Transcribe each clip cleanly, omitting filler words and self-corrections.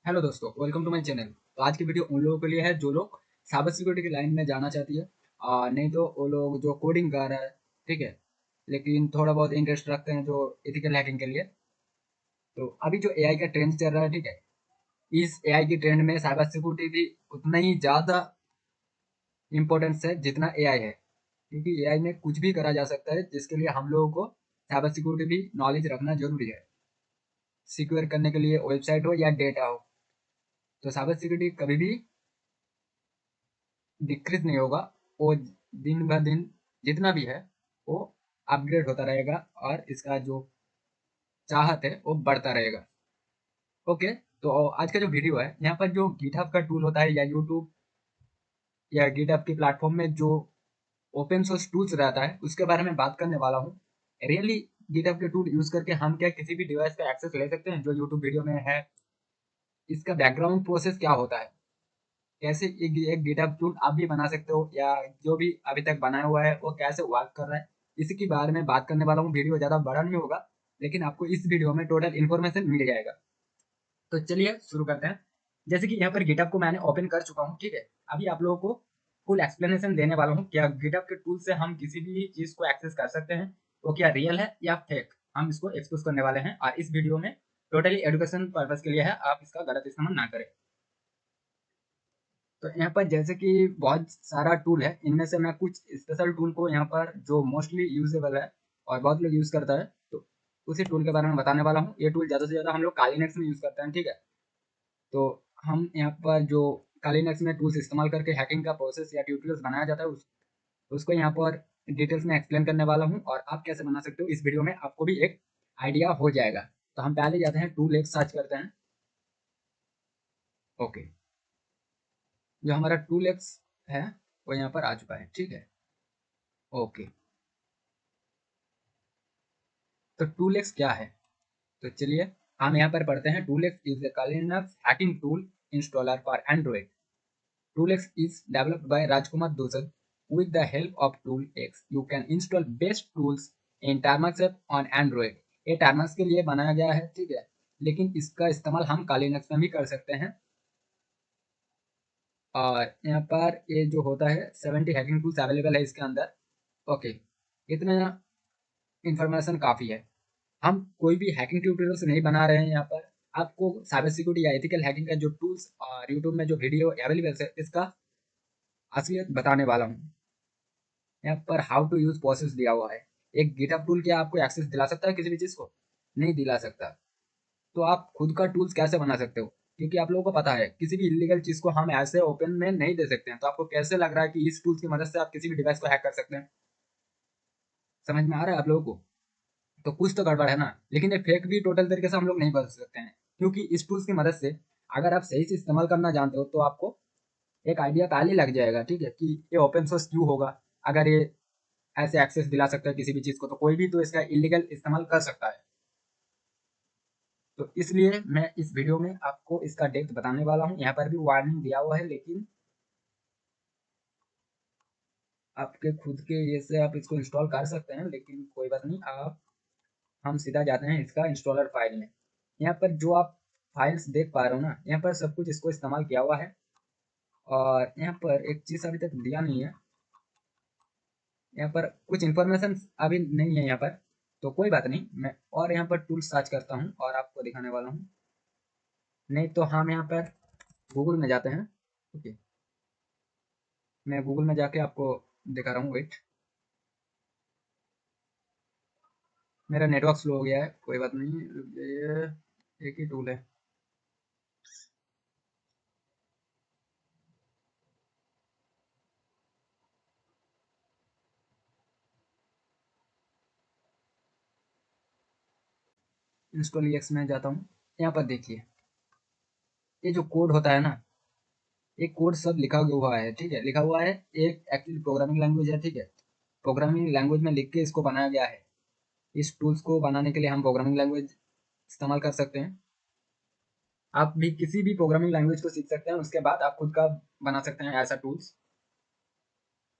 Hello दोस्तों, welcome to my channel. तो आज की वीडियो उन लोगों के लिए है जो लोग साइबर सिक्योरिटी की लाइन में जाना चाहती है। नहीं तो वो लोग जो कोडिंग कर रहा है, ठीक है, लेकिन थोड़ा बहुत इंटरेस्ट रखते हैं जो एथिकल हैकिंग के लिए। तो अभी जो एआई का ट्रेंड चल रहा है, ठीक है, इस एआई की ट्रेंड में साइबर सिक्योरिटी भी उतना ही ज़्यादा इम्पोर्टेंस है जितना एआई है, क्योंकि एआई में कुछ भी करा जा सकता है, जिसके लिए हम लोगों को साइबर सिक्योरिटी भी नॉलेज रखना जरूरी है। सिक्योर करने के लिए वेबसाइट हो या डेटा हो, तो साइबर सिक्योरिटी कभी भी डिक्रीज नहीं होगा। वो दिन ब दिन जितना भी है वो अपग्रेड होता रहेगा, और इसका जो चाहत है वो बढ़ता रहेगा। ओके, तो आज का जो वीडियो है यहाँ पर जो गिटहब का टूल होता है या यूट्यूब या गिटहब के प्लेटफॉर्म में जो ओपन सोर्स टूल्स रहता है उसके बारे में बात करने वाला हूँ। रियली गिटहब के टूल यूज करके हम क्या किसी भी डिवाइस का एक्सेस ले सकते हैं जो यूट्यूब वीडियो में है। इसका बैकग्राउंड प्रोसेस क्या होता है, कैसे एक गिटहब टूल आप भी बना सकते हो, या जो भी अभी तक बनाया हुआ है वो कैसे वर्क कर रहा है, इसी के बारे में बात करने वाला हूँ। वीडियो ज़्यादा बड़ा नहीं होगा, लेकिन आपको इस वीडियो में टोटल इन्फॉर्मेशन मिल जाएगा। तो चलिए शुरू करते हैं। जैसे कि यहाँ पर गिटहब को मैंने ओपन कर चुका हूँ, ठीक है। अभी आप लोगों को फुल एक्सप्लेनेशन देने वाला हूँ क्या गिटहब के टूल से हम किसी भी चीज़ को एक्सेस कर सकते हैं, वो क्या रियल है या फेक, हम इसको एक्सपोज करने वाले हैं। और इस वीडियो में टोटली एजुकेशन पर्पज के लिए है, आप इसका गलत इस्तेमाल ना करें। तो यहाँ पर जैसे कि बहुत सारा टूल है, इनमें से मैं कुछ स्पेशल टूल को यहाँ पर जो मोस्टली यूजेबल है और बहुत लोग यूज़ करता है, तो उसी टूल के बारे में बताने वाला हूँ। ये टूल ज़्यादा से ज़्यादा हम लोग कालीनेक्स में यूज़ करते हैं, ठीक है। तो हम यहाँ पर जो कालीनेक्स में टूल्स इस्तेमाल करके हैकिंग का प्रोसेस या ट्यूटोरियल्स बनाया जाता है उसको यहाँ पर डिटेल्स में एक्सप्लेन करने वाला हूँ, और आप कैसे बना सकते हो इस वीडियो में आपको भी एक आइडिया हो जाएगा। तो हम पहले जाते हैं टूल एक सर्च करते हैं। ओके, जो हमारा टूल एक्स है वो यहाँ पर आ चुका है, ठीक है। ओके, तो टूलेक्स क्या है, तो चलिए हम यहाँ पर पढ़ते हैं। टूलेक्स is a Linux hacking tool installer for Android. Toolex is developed by Rajkumar Dosal. With the help of Toolex, you can install best tools in Termux app on Android. ये टर्मक्स के लिए बनाया गया है, ठीक है, लेकिन इसका इस्तेमाल हम कालीनक्स में भी कर सकते हैं। और यहाँ पर ये जो होता है 70 हैकिंग टूल्स अवेलेबल है इसके अंदर। ओके, इतना इन्फॉर्मेशन काफ़ी है। हम कोई भी हैकिंग ट्यूटोरियल्स नहीं बना रहे हैं यहाँ पर। आपको साइबर सिक्योरिटी या एथिकल हैकिंग का जो टूल्स और यूट्यूब में जो वीडियो अवेलेबल है इसका असलियत बताने वाला हूँ। यहाँ पर हाउ टू यूज प्रोसेस दिया हुआ है। एक गिटहब टूल क्या आपको एक्सेस दिला सकता है किसी भी चीज़ को? नहीं दिला सकता। तो आप खुद का टूल्स कैसे बना सकते हो? क्योंकि आप लोगों को पता है किसी भी इलीगल चीज़ को हम ऐसे ओपन में नहीं दे सकते हैं। तो आपको कैसे लग रहा है कि इस टूल्स की मदद से आप किसी भी डिवाइस को हैक कर सकते हैं? समझ में आ रहा है आप लोगों को? तो कुछ तो गड़बड़ है ना। लेकिन ये फेक भी टोटल तरीके से हम लोग नहीं बदल सकते हैं, क्योंकि इस टूल्स की मदद से अगर आप सही से इस्तेमाल करना जानते हो तो आपको एक आइडिया पहले लग जाएगा, ठीक है, कि ये ओपन सोर्स क्यों होगा। अगर ये ऐसे एक्सेस दिला सकता है किसी भी चीज़ को, तो कोई भी तो इसका इलीगल इस्तेमाल कर सकता है। तो इसलिए मैं इस वीडियो में आपको इसका डेप्थ बताने वाला हूँ। यहाँ पर भी वार्निंग दिया हुआ है, लेकिन आपके खुद के ये से आप इसको इंस्टॉल कर सकते हैं, लेकिन कोई बात नहीं। आप हम सीधा जाते हैं इसका इंस्टॉलर फाइल में। यहाँ पर जो आप फाइल्स देख पा रहे हो ना, यहाँ पर सब कुछ इसको इस्तेमाल किया हुआ है। और यहाँ पर एक चीज़ अभी तक दिया नहीं है, यहाँ पर कुछ इन्फॉर्मेशन अभी नहीं है यहाँ पर। तो कोई बात नहीं, मैं और यहाँ पर टूल सर्च करता हूँ और आपको दिखाने वाला हूँ। नहीं तो हम यहाँ पर गूगल में जाते हैं। ओके, मैं गूगल में जाके आपको दिखा रहा हूँ, वेट। मेरा नेटवर्क स्लो हो गया है, कोई बात नहीं, ये एक ही टूल है। इंस्टॉल एक्स में जाता हूँ। यहाँ पर देखिए, ये जो कोड होता है ना, ये कोड सब लिखा हुआ है, ठीक है, लिखा हुआ है। एक एक्चुअली प्रोग्रामिंग लैंग्वेज है, ठीक है। प्रोग्रामिंग लैंग्वेज में लिख के इसको बनाया गया है। इस टूल्स को बनाने के लिए हम प्रोग्रामिंग लैंग्वेज इस्तेमाल कर सकते हैं। आप भी किसी भी प्रोग्रामिंग लैंग्वेज को सीख सकते हैं, उसके बाद आप खुद का बना सकते हैं ऐसा टूल्स।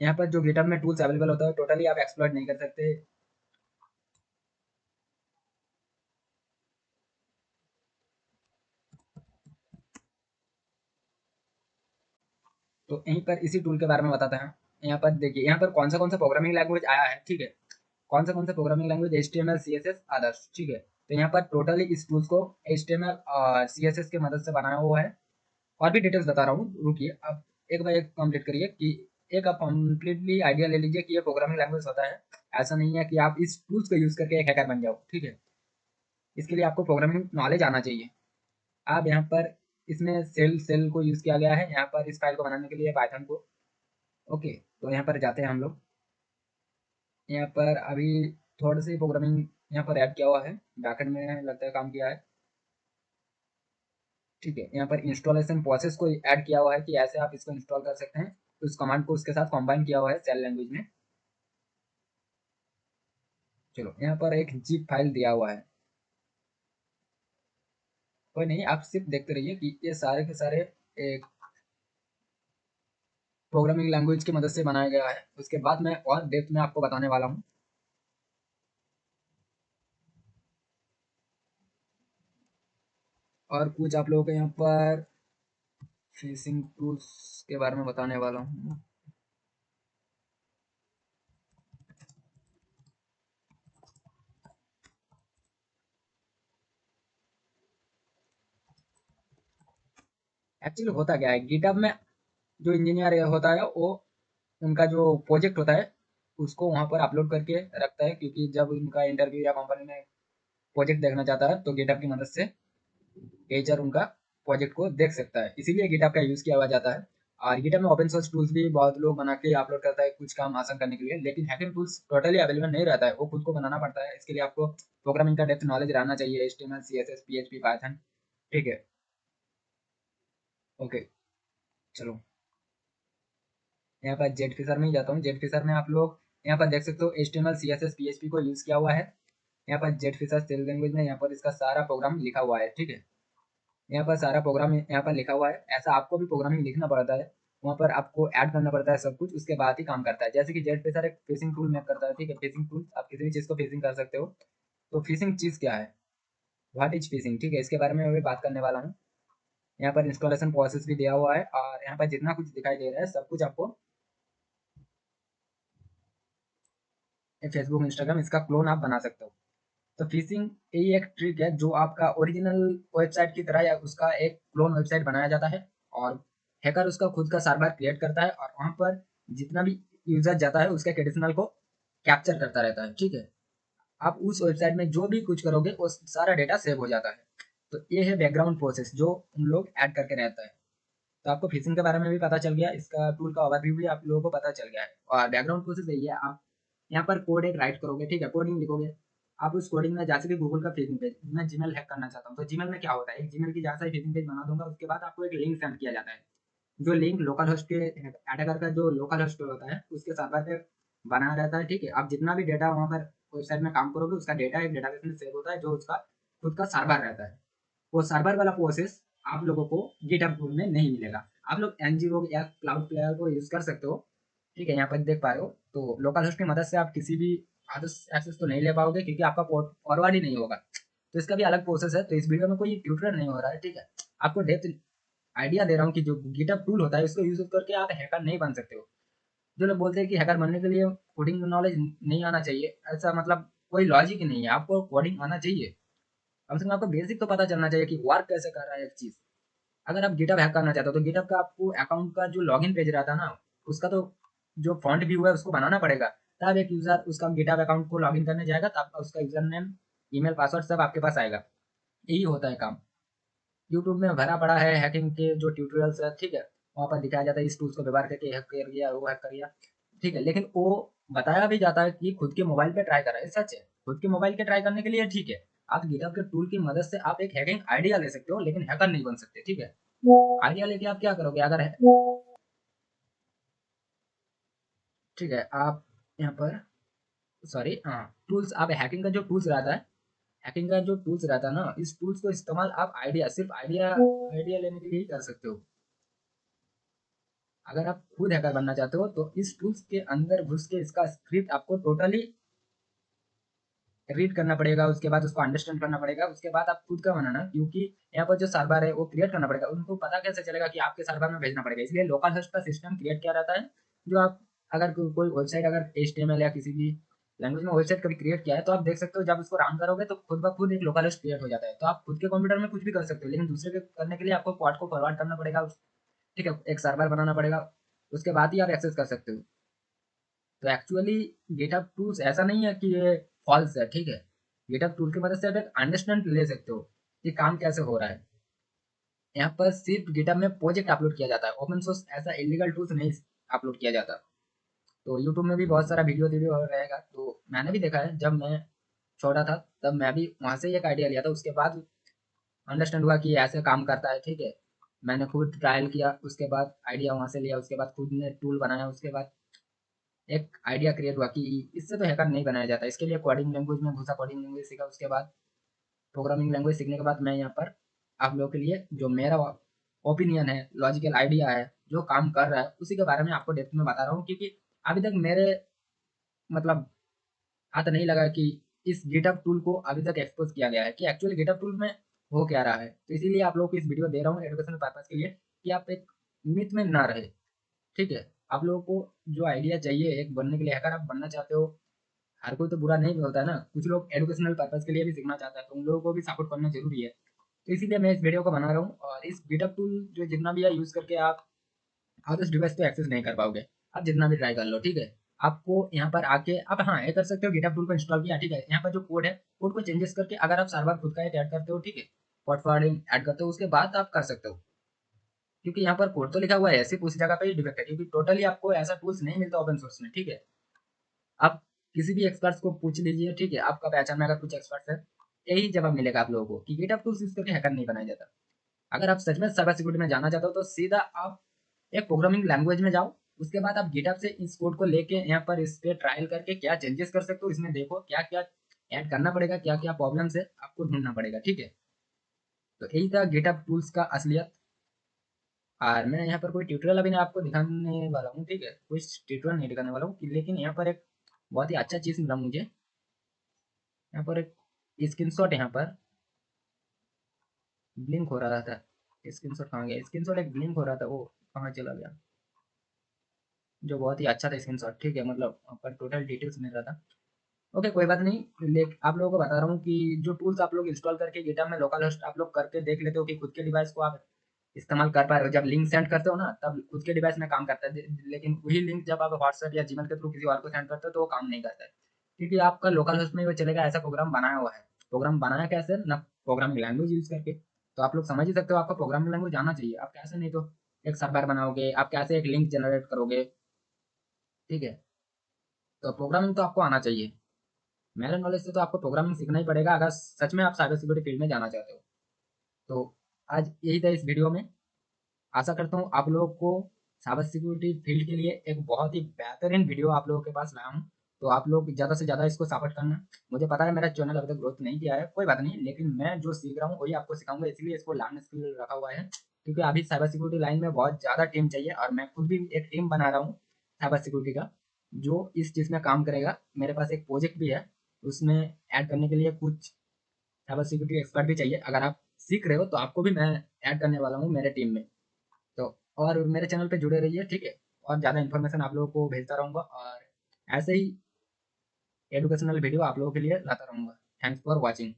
यहाँ पर जो गिटहब में टूल्स अवेलेबल होता है टोटली आप एक्सप्लॉइट नहीं कर सकते। तो यहीं पर इसी टूल के बारे में बताते हैं। यहाँ पर देखिए, यहाँ पर कौन सा प्रोग्रामिंग लैंग्वेज आया है, ठीक है, कौन सा programming language, HTML CSS others, ठीक है। तो यहाँ पर टोटली इस टूल्स को HTML और CSS की मदद से बनाया हुआ है। और भी डिटेल्स बता रहा हूँ, रुकिए, अब एक बार एक कंप्लीट करिए कि एक आप कंप्लीटली आइडिया ले लीजिए कि ये प्रोग्रामिंग लैंग्वेज होता है। ऐसा नहीं है कि आप इस टूल्स को यूज करके एक हैकर बन जाओ, ठीक है। इसके लिए आपको प्रोग्रामिंग नॉलेज आना चाहिए। आप यहाँ पर इसमें सेल को यूज किया गया है यहाँ पर इस फाइल को बनाने के लिए, पाइथन को। ओके, तो यहाँ पर जाते हैं हम लोग। यहाँ पर अभी थोड़ा सी प्रोग्रामिंग यहाँ पर ऐड किया हुआ है, बैकएंड में लगता है काम किया है, ठीक है। यहाँ पर इंस्टॉलेशन प्रोसेस को ऐड किया हुआ है कि ऐसे आप इसको इंस्टॉल कर सकते हैं। उस कमांड को उसके साथ कंबाइन किया हुआ है सेल लैंग्वेज में। चलो, यहाँ पर एक जिप फाइल दिया हुआ है, कोई नहीं, आप सिर्फ देखते रहिए कि ये सारे के सारे एक प्रोग्रामिंग लैंग्वेज की मदद से बनाया गया है। उसके बाद मैं और डेप्थ में आपको बताने वाला हूँ। और कुछ आप लोगों को यहाँ पर फिशिंग टूल्स के बारे में बताने वाला हूँ। एक्चुअली होता क्या है, गिटहब में जो इंजीनियर होता है वो उनका जो प्रोजेक्ट होता है उसको वहाँ पर अपलोड करके रखता है, क्योंकि जब उनका इंटरव्यू या कंपनी में प्रोजेक्ट देखना चाहता है तो गिटहब की मदद से एचआर उनका प्रोजेक्ट को देख सकता है, इसीलिए गिटहब का यूज किया हुआ जाता है। और गिटहब में ओपन सोर्स टूल्स भी बहुत लोग बना के अपलोड करता है कुछ काम आसान करने के लिए, लेकिन हैकिंग टूल्स टोटली अवेलेबल नहीं रहता है, वो खुद को बनाना पड़ता है। इसके लिए आपको प्रोग्रामिंग का डेप्थ नॉलेज रहना चाहिए, HTML CSS PHP पाइथन, ठीक है। ओके, चलो, यहाँ पर जेट फिशर में ही जाता हूँ। जेट फिशर में आप लोग यहाँ पर देख सकते हो HTML CSS PHP को यूज किया हुआ है। यहाँ पर जेट फिशर सेल लैंग्वेज में यहाँ पर इसका सारा प्रोग्राम लिखा हुआ है, ठीक है। यहाँ पर सारा प्रोग्राम यहाँ पर लिखा हुआ है। ऐसा आपको भी प्रोग्रामिंग लिखना पड़ता है, वहाँ पर आपको ऐड करना पड़ता है सब कुछ, उसके बाद ही काम करता है। जैसे कि जेट फिशर एक फिशिंग टूल मेक करता है, ठीक है। फिशिंग टूल, आप किसी भी चीज़ को फिशिंग कर सकते हो। तो फिशिंग चीज़ क्या है, व्हाट इज फिशिंग, ठीक है, इसके बारे में मैं भी बात करने वाला हूँ। यहाँ पर इंस्टॉलेशन प्रोसेस भी दिया हुआ है, और यहाँ पर जितना कुछ दिखाई दे रहा है सब कुछ आपको फेसबुक इंस्टाग्राम इसका क्लोन आप बना सकते हो। तो फिशिंग यही एक ट्रिक है जो आपका ओरिजिनल वेबसाइट की तरह या उसका एक क्लोन वेबसाइट बनाया जाता है, और हैकर उसका खुद का सर्वर क्रिएट करता है, और वहाँ पर जितना भी यूजर जाता है उसके क्रेडेंशियल को कैप्चर करता रहता है, ठीक है। आप उस वेबसाइट में जो भी कुछ करोगे वो सारा डेटा सेव हो जाता है। तो ये है बैकग्राउंड प्रोसेस जो उन लोग ऐड करके रहता है। तो आपको फिशिंग के बारे में भी पता चल गया, इसका टूल का ओवरव्यू भी आप लोगों को पता चल गया है। और बैकग्राउंड प्रोसेस यही है, आप यहाँ पर कोड एक राइट करोगे, ठीक है, कोडिंग लिखोगे। आप उस कोडिंग में जैसे कि गूगल का फिशिंग पेज, मैं जीमेल हैक करना चाहता हूँ, तो जीमेल में क्या होता है, एक जीमेल की जैसा ही फिशिंग पेज बना दूंगा, उसके बाद आपको एक लिंक सेंड किया जाता है। जो लिंक लोकल होस्ट के अटैकर का जो लोकल होस्ट होता है उसके सर्वर पे बना रहता है, ठीक है। आप जितना भी डेटा वहाँ पर वेबसाइट में काम करोगे उसका डेटा एक डेटाबेस में सेव होता है, जो उसका खुद का सर्वर रहता है। वो सर्वर वाला प्रोसेस आप लोगों को गिटहब टूल में नहीं मिलेगा। आप लोग एनजीओ या क्लाउड प्लेयर को यूज कर सकते हो, ठीक है। यहाँ पर देख पा रहे हो, तो लोकल होस्ट की मदद से आप किसी भी अदर्स एक्सेस तो नहीं ले पाओगे, क्योंकि आपका पोर्ट फॉरवर्ड ही नहीं होगा। तो इसका भी अलग प्रोसेस है। तो इस वीडियो में कोई ट्यूटोरियल नहीं हो रहा है, ठीक है। आपको डेप्थ आइडिया दे रहा हूँ कि जो गिटहब टूल होता है इसको यूज करके आप हैकर नहीं बन सकते हो। जो लोग बोलते हैं कि हैकर बनने के लिए कोडिंग नॉलेज नहीं आना चाहिए, ऐसा मतलब कोई लॉजिक ही नहीं है। आपको कोडिंग आना चाहिए, कम से कम आपको बेसिक तो पता चलना चाहिए कि वर्क कैसे कर रहा है एक चीज। अगर आप गिटहब हैक करना चाहते हो तो गिटहब का आपको अकाउंट का जो लॉगिन पेज रहता है ना, उसका तो जो फ्रंट व्यू है उसको बनाना पड़ेगा। तब एक यूजर उसका गिटहब अकाउंट को लॉगिन करने जाएगा, तब उसका यूजर नेम, ईमेल, पासवर्ड सब आपके पास आएगा। यही होता है काम। यूट्यूब में भरा पड़ा है हैकिंग के जो ट्यूटोरियल्स है, ठीक है। वहाँ पर दिखाया जाता है इस टूल्स को व्यवहार करके हैक कर गया, वो हैक कर गया, ठीक है। लेकिन वो बताया भी जाता है कि खुद के मोबाइल पे ट्राई करा है, सच है। खुद के मोबाइल के ट्राई करने के लिए ठीक है, आप गिटहब के टूल की मदद से आप एक हैकिंग आइडिया ले सकते हो, लेकिन हैकर नहीं बन सकते, ठीक है। आइडिया लेके आप क्या करोगे अगर है, ठीक है। आप यहाँ पर, सॉरी, हाँ, टूल्स, आप हैकिंग का जो टूल्स रहता है, हैकिंग का जो टूल्स रहता है ना, इस टूल्स को इस्तेमाल आप आइडिया, सिर्फ आइडिया आइडिया लेने के लिए ही कर सकते हो। अगर आप खुद हैकर बनना चाहते हो तो इस टूल्स के अंदर घुस के इसका स्क्रिप्ट आपको टोटली रीड करना पड़ेगा, उसके बाद उसको अंडरस्टैंड करना पड़ेगा, उसके बाद आप खुद का बनाना, क्योंकि यहाँ पर जो सर्वर है वो क्रिएट करना पड़ेगा। उनको पता कैसे चलेगा कि आपके सर्वर में भेजना पड़ेगा, इसलिए लोकल होस्ट का सिस्टम क्रिएट किया रहता है। जो आप अगर कोई वेबसाइट अगर HTML या किसी भी लैंग्वेज में वेबसाइट कभी क्रिएट किया है तो आप देख सकते हो जब उसको रन करोगे तो खुद ब खुद एक लोकल होस्ट क्रिएट हो जाता है। तो आप खुद के कंप्यूटर में कुछ भी कर सकते हो, लेकिन दूसरे के करने के लिए आपको कोड को फॉरवर्ड करना पड़ेगा, ठीक है, एक सर्वर बनाना पड़ेगा, उसके बाद ही आप एक्सेस कर सकते हो। तो एक्चुअली गिटहब टूल्स ऐसा नहीं है कि ये फॉल्स है, ठीक है। गिटहब टूल की मदद से आप एक अंडरस्टैंड ले सकते हो कि काम कैसे हो रहा है। यहाँ पर सिर्फ गिटहब में प्रोजेक्ट अपलोड किया जाता है, ओपन सोर्स ऐसा इलीगल टूल्स नहीं अपलोड किया जाता। तो यूट्यूब में भी बहुत सारा वीडियो रहेगा, तो मैंने भी देखा है, जब मैं छोटा था तब मैं भी वहाँ से एक आइडिया लिया था, उसके बाद अंडरस्टैंड हुआ कि ऐसे काम करता है, ठीक है। मैंने खुद ट्रायल किया, उसके बाद आइडिया वहाँ से लिया, उसके बाद खुद ने टूल बनाया, उसके बाद एक आइडिया क्रिएट हुआ कि इससे तो हैकर नहीं बनाया जाता। इसके लिए कोडिंग लैंग्वेज में घुसा, कोडिंग लैंग्वेज सीखा, उसके बाद प्रोग्रामिंग लैंग्वेज सीखने के बाद मैं यहाँ पर आप लोगों के लिए जो मेरा ओपिनियन है, लॉजिकल आइडिया है, जो काम कर रहा है, उसी के बारे में आपको डेप्थ में बता रहा हूँ। क्योंकि अभी तक मेरे मतलब हाथ नहीं लगा कि इस गिटहब टूल को अभी तक एक्सपोज किया गया है कि एक्चुअली गिटहब टूल में हो क्या रहा है। तो इसीलिए आप लोगों को इस वीडियो दे रहा हूँ एजुकेशनल पर्पज के लिए, कि आप एक मिथ में ना रहे, ठीक है। आप लोगों को जो आइडिया चाहिए एक बनने के लिए, हैकर आप बनना चाहते हो, हर कोई तो बुरा नहीं होता है ना, कुछ लोग एजुकेशनल पर्पज के लिए भी सीखना चाहता है, तो उन लोगों को भी सपोर्ट करना जरूरी है। तो इसीलिए मैं इस वीडियो को बना रहा हूँ। और इस गिटहब टूल जो जितना भी है यूज करके आप अदर्स डिवाइस पे एक्सेस नहीं कर पाओगे, आप जितना भी ट्राई कर लो, ठीक है। आपको यहाँ पर आके आप हाँ ये कर सकते हो, गिटहब टूल को इंस्टॉल किया, ठीक है, यहाँ पर जो कोड है कोड को चेंजेस करके अगर आप सर्वर खुद का एक ऐड करते हो, ठीक है, पोर्ट फॉरवर्डिंग ऐड करते हो, उसके बाद आप कर सकते हो। क्योंकि यहाँ पर कोड तो लिखा हुआ है, सिर्फ उस जगह पे ही डिफेक्ट है, क्योंकि टोटली आपको ऐसा टूल्स नहीं मिलता ओपन सोर्स में, ठीक है। आप किसी भी एक्सपर्ट्स को पूछ लीजिए, ठीक है, आपका पहचान में अगर कुछ एक्सपर्ट्स है, यही जवाब मिलेगा आप लोगों को कि गिटहब टूल्स यूज करके हैकर नहीं बनाया जाता। अगर आप सच में साइबर सिक्योरिटी में जाना चाहते हो तो सीधा आप एक प्रोग्रामिंग लैंग्वेज में जाओ, उसके बाद आप गिटहब से इस कोड को लेके यहाँ पर इस पे ट्रायल करके क्या चेंजेस कर सकते हो, इसमें देखो क्या क्या ऐड करना पड़ेगा, क्या क्या प्रॉब्लम्स है आपको ढूंढना पड़ेगा, ठीक है। तो यही था गिटहब टूल्स का असलियत। और मैं यहाँ पर कोई ट्यूटोरियल अभी आपको दिखाने वाला हूँ, ठीक है, कोई ट्यूटोरियल नहीं दिखाने वाला हूँ, लेकिन यहाँ पर एक बहुत ही अच्छा चीज़ मिला मुझे। यहाँ पर एक स्क्रीनशॉट यहाँ पर ब्लिंक हो रहा था, स्क्रीनशॉट कहाँ गया, स्क्रीनशॉट एक ब्लिंक हो रहा था, वो कहाँ चला गया, जो बहुत ही अच्छा था स्क्रीनशॉट, ठीक है, मतलब वहाँ पर टोटल डिटेल्स मिल रहा था। ओके कोई बात नहीं, लेकिन आप लोगों को बता रहा हूँ कि जो टूल्स आप लोग इंस्टॉल करके गिटहब में लोकल होस्ट आप लोग करके देख लेते हो कि खुद के डिवाइस को आप इस्तेमाल कर पा रहे हो, जब लिंक सेंड करते हो ना तब खुद के डिवाइस में काम करता है, लेकिन वही लिंक जब आप व्हाट्सएप या जीमेल के थ्रू किसी और को सेंड करते हो तो वो काम नहीं करता है, क्योंकि आपका लोकल होस्ट में वो चलेगा, ऐसा प्रोग्राम बनाया हुआ है। प्रोग्राम बनाया कैसे ना, प्रोग्रामिंग लैंग्वेज यूज करके। तो आप लोग समझ ही सकते हो आपका प्रोग्रामिंग लैंग्वेज आना चाहिए, आप कैसे नहीं तो एक सर्वर बनाओगे, आप कैसे एक लिंक जनरेट करोगे, ठीक है। तो प्रोग्रामिंग तो आपको आना चाहिए, मेरे नॉलेज से तो आपको प्रोग्रामिंग सीखना ही पड़ेगा अगर सच में आप साइबर सिक्योरिटी फील्ड में जाना चाहते हो। तो आज यही था इस वीडियो में। आशा करता हूँ आप लोगों को साइबर सिक्योरिटी फील्ड के लिए एक बहुत ही बेहतरीन वीडियो आप लोगों के पास लाया हूँ। तो आप लोग ज़्यादा से ज़्यादा इसको सपोर्ट करना। मुझे पता है मेरा चैनल अभी तक ग्रोथ नहीं किया है, कोई बात नहीं, लेकिन मैं जो सीख रहा हूँ वही आपको सिखाऊंगा, इसलिए इसको लर्न स्किल रखा हुआ है। क्योंकि अभी साइबर सिक्योरिटी लाइन में बहुत ज़्यादा टीम चाहिए और मैं खुद भी एक टीम बना रहा हूँ साइबर सिक्योरिटी का, जो इस चीज़ में काम करेगा। मेरे पास एक प्रोजेक्ट भी है, उसमें ऐड करने के लिए कुछ साइबर सिक्योरिटी एक्सपर्ट भी चाहिए। अगर आप सीख रहे हो तो आपको भी मैं ऐड करने वाला हूँ मेरे टीम में। तो और मेरे चैनल पे जुड़े रहिए, ठीक है। और ज़्यादा इन्फॉर्मेशन आप लोगों को भेजता रहूँगा और ऐसे ही एजुकेशनल वीडियो आप लोगों के लिए लाता रहूँगा। Thanks for watching.